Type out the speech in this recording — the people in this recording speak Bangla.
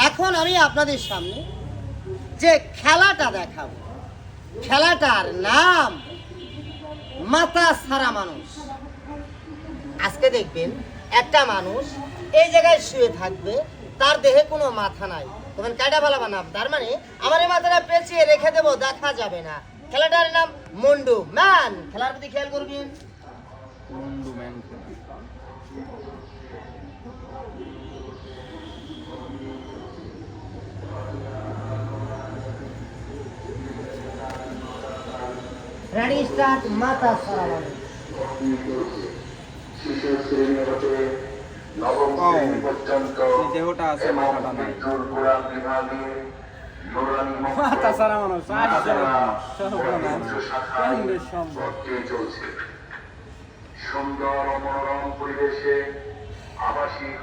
এখন আমি আপনাদের সামনে যে খেলাটা দেখাবো, খেলাটার নাম মাথা ছাড়া মানুষ। আজকে দেখবেন একটা মানুষ এই জায়গায় শুয়ে থাকবে, তার দেহে কোনো মাথা নাই। তখন কাটা ভালো বানাব, তার মানে আমার এই মাথাটা পেঁচিয়ে রেখে দেবো, দেখা যাবে না। খেলাটার নাম মুন্ডু ম্যান। খেলার প্রতি খেয়াল করবেন। মুন্ডু ম্যান। Ready start. মাথা ছাড়া মানুষ। দেহটা আছে, মাথাটা নাই। মাথা ছাড়া মানুষ। সুন্দর ও মনোরম পরিবেশে আবাসিক